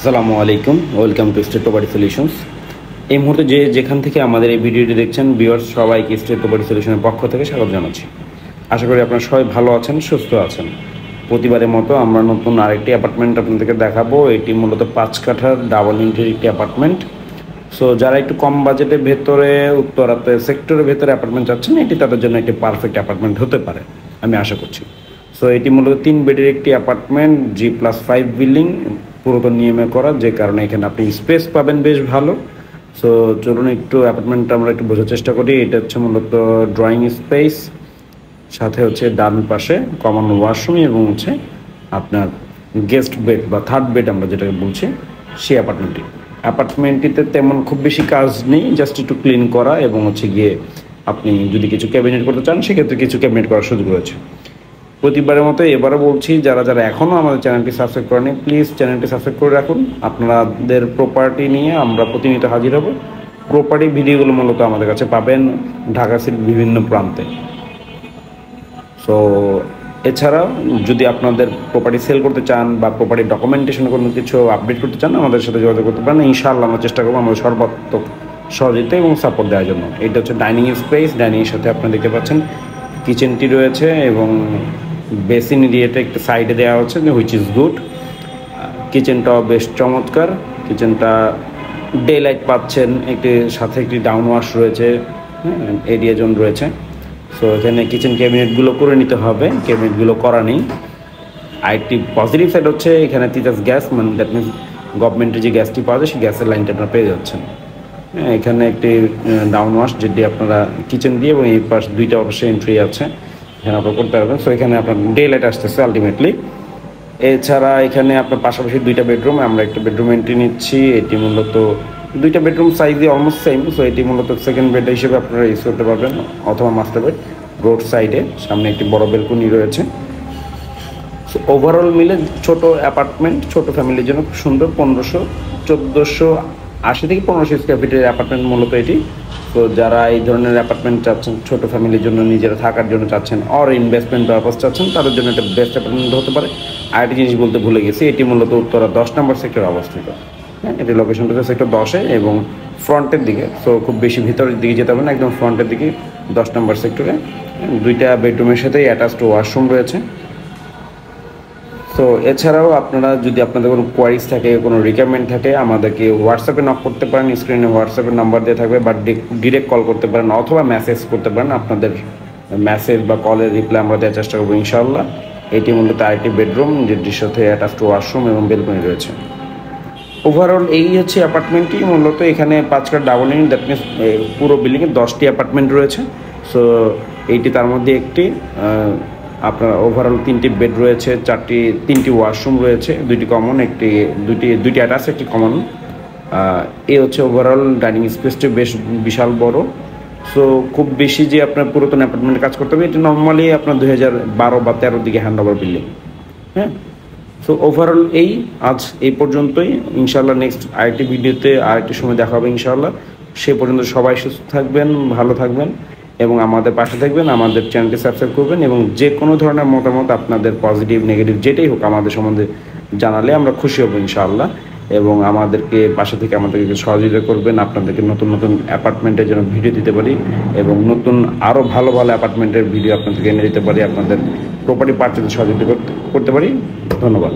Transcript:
আসসালামু আলাইকুম, welcome to state property solutions. এই মুহূর্তে যেখান থেকে আমাদের এই ভিডিওটি দেখছেন, ভিউয়ার্স সবাইকে স্টেট প্রপার্টি সলিউশনের পক্ষ থেকে স্বাগত জানাচ্ছি। আশা করি আপনারা সবাই ভালো আছেন, সুস্থ আছেন। প্রতিবারের মতো আমরা নতুন আরেকটি অ্যাপার্টমেন্ট আপনাদেরকে দেখাবো। এটি মূলত 5 কাঠার ডাবল ইউনিটের একটি অ্যাপার্টমেন্ট। সো যারা একটু কম বাজেটের ভেতরে উত্তরাতে সেক্টরের ভেতরে অ্যাপার্টমেন্ট চাচ্ছেন, এটি তাদের জন্য একটি পারফেক্ট অ্যাপার্টমেন্ট হতে পারে আমি আশা করছি। সো এটি মূলত 3 বেডের একটি অ্যাপার্টমেন্ট, G+5 বিল্ডিং, পুরাতন নিয়মে করা, যে কারণে এখানে আপনি স্পেস পাবেন বেশ ভালো। সো চলুন একটু অ্যাপার্টমেন্টটা আমরা একটু বোঝার চেষ্টা করি। এটা হচ্ছে মূলত ড্রয়িং স্পেস, সাথে হচ্ছে ডান পাশে কমন ওয়াশরুম এবং হচ্ছে আপনার গেস্ট বেড বা থার্ড বেড আমরা যেটাকে বলছি, সেই অ্যাপার্টমেন্টটিতে তেমন খুব বেশি কাজ নেই, জাস্ট একটু ক্লিন করা এবং হচ্ছে গিয়ে আপনি যদি কিছু ক্যাবিনেট করতে চান সেক্ষেত্রে কিছু ক্যাবিনেট করার সুযোগ রয়েছে। প্রতিবারের মতো এবারও বলছি, যারা এখনও আমাদের চ্যানেলটি সাবস্ক্রাইব করেনি, প্লিজ চ্যানেলটি সাবস্ক্রাইব করে রাখুন। আপনাদের প্রপার্টি নিয়ে আমরা প্রতিনিয়ত হাজির হব। প্রপার্টি ভিডিওগুলো মূলত আমাদের কাছে পাবেন ঢাকা সিটির বিভিন্ন প্রান্তে। সো এছাড়াও যদি আপনাদের প্রপার্টি সেল করতে চান বা প্রপার্টি ডকুমেন্টেশন কোনো কিছু আপডেট করতে চান, আমাদের সাথে যোগাযোগ করতে পারেন। ইনশাআল্লাহ আমরা চেষ্টা করবো আমাদের সর্বাত্মক সহযোগিতা এবং সাপোর্ট দেওয়ার জন্য। এটা হচ্ছে ডাইনিং স্পেস। ডাইনিংয়ের সাথে আপনারা দেখতে পাচ্ছেন কিচেনটি রয়েছে এবং বেসিন এরিয়াটা একটু সাইডে দেওয়া হচ্ছে, হুইচ ইজ গুড। কিচেনটাও বেশ চমৎকার। কিচেনটা ডে লাইট পাচ্ছেন, সাথে একটি ডাউন ওয়াশ রয়েছে, এরিয়া জোন রয়েছে। সো এখানে কিচেন ক্যাবিনেটগুলো করে নিতে হবে, ক্যাবিনেটগুলো করা নেই। আরেকটি পজিটিভ সাইড হচ্ছে এখানে তিতাস গ্যাস, মানে দ্যাট মিনস গভর্নমেন্টের যে গ্যাসটি পাওয়া যায় সেই গ্যাসের লাইনটা আপনারা পেয়ে যাচ্ছেন। এখানে একটি ডাউন ওয়াশ যেটি আপনারা কিচেন দিয়ে এবং এই পাশ দুইটা অবশ্যই এন্ট্রি আছে, এখানে আপনারা করতে পারবেন। সো এখানে আপনার ডে লাইট আসতেছে আলটিমেটলি। এছাড়া এখানে আপনার পাশাপাশি 2টা বেডরুম, আমরা একটা বেডরুম এন্ট্রি নিচ্ছি। এটি মূলত 2টা বেডরুম সাইজে অলমোস্ট সেম। সো এটি মূলত সেকেন্ড বেড হিসেবে আপনারা ইউজ করতে পারবেন অথবা মাস্টার বেড। রোড সাইডে সামনে একটি বড় বেলকনি রয়েছে। সো ওভারঅল মিলে ছোট অ্যাপার্টমেন্ট, ছোট ফ্যামিলির জন্য খুব সুন্দর। 1480 থেকে 1500 স্কোয়ার ফিটের অ্যাপার্টমেন্ট মূলত এটি। তো যারা এই ধরনের অ্যাপার্টমেন্ট চাচ্ছেন, ছোট ফ্যামিলির জন্য নিজেরা থাকার জন্য চাচ্ছেন, অর ইনভেস্টমেন্ট পারপাস চাচ্ছেন, তাদের জন্য একটা বেস্ট অ্যাপার্টমেন্ট হতে পারে। আরেকটি জিনিস বলতে ভুলে গেছি, এটি মূলত উত্তরা 10 নম্বর সেক্টরে অবস্থিত। হ্যাঁ, এটি লোকেশনটা হচ্ছে সেক্টর 10-এ এবং ফ্রন্টের দিকে। সো খুব বেশি ভিতরের দিকে যেতে হবে না, একদম ফ্রন্টের দিকে 10 নম্বর সেক্টরে। 2টা বেডরুমের সাথে অ্যাটাচড ওয়াশরুম রয়েছে। সো এছাড়াও আপনারা যদি আপনাদের কোনো কোয়ারিজ থাকে, কোনো রিকোয়ারমেন্ট থাকে, আমাদেরকে হোয়াটসঅ্যাপে নক করতে পারেন। স্ক্রিনে হোয়াটসঅ্যাপের নাম্বার দিয়ে থাকবে, বা ডিরেক্ট কল করতে পারেন অথবা মেসেজ করতে পারেন। আপনাদের মেসেজ বা কলের রিপ্লাই আমরা দেওয়ার চেষ্টা করবো ইনশাআল্লাহ। এটি মূলত আরেকটি বেডরুম যেটির সাথে অ্যাটাচড ওয়াশরুম এবং বেলকনি রয়েছে। ওভারঅল এই হচ্ছে অ্যাপার্টমেন্টটি। মূলত এখানে 5 কাঠ ডাবল ইউনিট, দ্যাট মিনস পুরো বিল্ডিংয়ে 10টি অ্যাপার্টমেন্ট রয়েছে। সো এইটি তার মধ্যে একটি। আপনার ওভারঅল 3টি বেড রয়েছে, 3টি ওয়াশরুম রয়েছে, 2টি কমন, দুইটি অ্যাটাচ, একটি কমন। এই হচ্ছে ওভারঅল ডাইনিং স্পেসটি বেশ বিশাল বড়। সো খুব বেশি যে আপনার পুরাতন অ্যাপার্টমেন্টে কাজ করতে হবে, এটি নর্মালি আপনার 2012 বা 13 দিকে হ্যান্ড ওভার বিল্ডিং। হ্যাঁ, সো ওভারঅল আজ এই পর্যন্তই। ইনশাআল্লাহ নেক্সট আরেকটি ভিডিওতে আরেকটি সময় দেখা হবে ইনশাআল্লাহ। সে পর্যন্ত সবাই সুস্থ থাকবেন, ভালো থাকবেন এবং আমাদের পাশে থাকবেন। আমাদের চ্যানেলটি সাবস্ক্রাইব করবেন এবং যে কোনো ধরনের মতামত আপনাদের পজিটিভ নেগেটিভ যেটাই হোক আমাদের সম্বন্ধে জানালে আমরা খুশি হব ইনশাআল্লাহ। এবং আমাদেরকে পাশে থেকে আমাদেরকে সহযোগিতা করবেন, আপনাদেরকে নতুন নতুন অ্যাপার্টমেন্টের জন্য ভিডিও দিতে পারি এবং নতুন আরও ভালো ভালো অ্যাপার্টমেন্টের ভিডিও আপনাদেরকে এনে দিতে পারি, আপনাদের প্রপার্টি পারচেজে সহযোগিতা করতে পারি। ধন্যবাদ।